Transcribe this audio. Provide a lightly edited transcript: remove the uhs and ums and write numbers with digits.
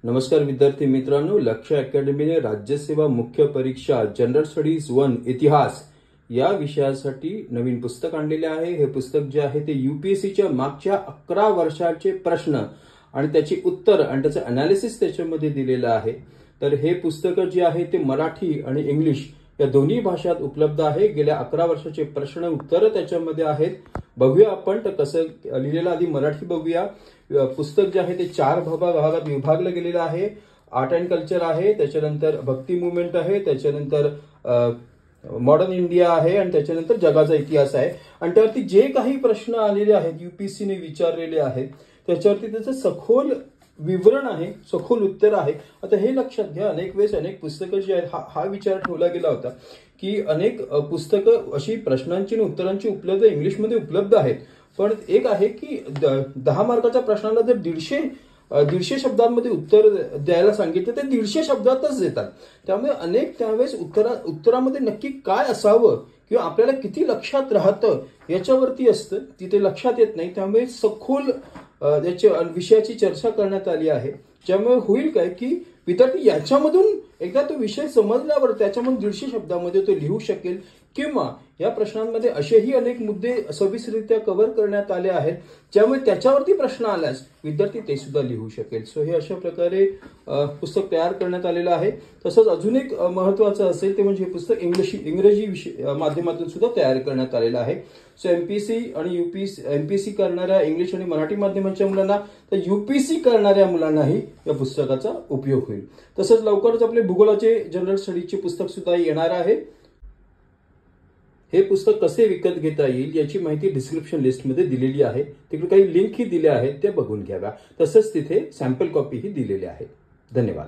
नमस्कार विद्यार्थी मित्रांनो, लक्ष्य अकॅडमीने राज्यसेवा मुख्य परीक्षा जनरल स्टडीज 1 इतिहास या विषयासाठी नवीन पुस्तक आणलेले आहे। हे पुस्तक जे आहे ते यूपीएससीच्या मागच्या 11 वर्षाचे प्रश्न आणि त्याची उत्तर आणि त्याचं अनालिसिस त्याच्यामध्ये दिलेलं आहे। तर हे पुस्तक जे आहे ते मराठी आणि इंग्लिश या दोन्ही भाषात उपलब्ध आहे। गेल्या 11 वर्षाचे प्रश्न उत्तर त्याच्यामध्ये आहेत। बघूया आपण तर कसं लिहिलेलं, आधी मराठी बघूया। पुस्तक जे आहे ते 4 भागात विभागलं गेलेलं आहे। आर्ट अँड कल्चर आहे, त्याच्यानंतर भक्ती मुवमेंट आहे, त्याच्यानंतर मॉडर्न इंडिया आहे आणि त्याच्यानंतर जगाचा इतिहास आहे। आणि त्यावरती जे काही प्रश्न आलेले आहेत यूपीएससीने विचारलेले आहेत त्याच्यावरती त्याचं सखोल विवरण आहे, सखोल उत्तर आहे। आता हे लक्षात घ्या, अनेक वेळेस अनेक पुस्तकं जी आहेत हा विचार ठेवला गेला होता की अनेक पुस्तकं अशी प्रश्नांची आणि उत्तरांची उपलब्ध इंग्लिशमध्ये उपलब्ध आहेत, पण एक आहे की 10 मार्काच्या प्रश्नाला जर 150 शब्दांमध्ये उत्तर द्यायला सांगितलं तर 150 शब्दातच देतात। त्यामुळे अनेक त्यावेळेस उत्तरामध्ये नक्की काय असावं किंवा आपल्याला किती लक्षात राहतं याच्यावरती असतं, तिथे लक्षात येत नाही। त्यामुळे सखोल विषयाची चर्चा करण्यात आली आहे, ज्यामुळे होईल काय की विद्यार्थी याच्यामधून एकदा तो विषय समजल्यावर त्याच्यामधून 150 शब्दामध्ये तो लिहू शकेल, किंवा या प्रश्नांमध्ये असेही अनेक मुद्दे सविस्तररित्या कव्हर करण्यात आले आहेत ज्यामुळे त्याच्यावरती प्रश्न आल्यास विद्यार्थी ते सुद्धा लिहू शकेल। सो हे अशा प्रकारे पुस्तक तयार करण्यात आलेलं आहे। तसंच अजून एक महत्त्वाचं असेल ते म्हणजे हे पुस्तक इंग्रजी माध्यमातून सुद्धा तयार करण्यात आलेलं आहे। सो एमपीएससी आणि एमपीएससी करणाऱ्या इंग्लिश आणि मराठी माध्यमाच्या मुलांना तर यूपीएससी करणाऱ्या मुलांनाही या पुस्तकाचा उपयोग होईल। तसंच लवकरच आपले भूगोलाचे जनरल स्टडीजचे पुस्तक सुद्धा येणार आहे। हे पुस्तक कसे विकत घेता येईल याची माहिती डिस्क्रिप्शन लिस्टमध्ये दिलेली आहे, तिकडे काही लिंकही दिल्या आहेत, त्या बघून घ्याव्या। तसंच तिथे सॅम्पल कॉपीही दिलेली आहे। धन्यवाद।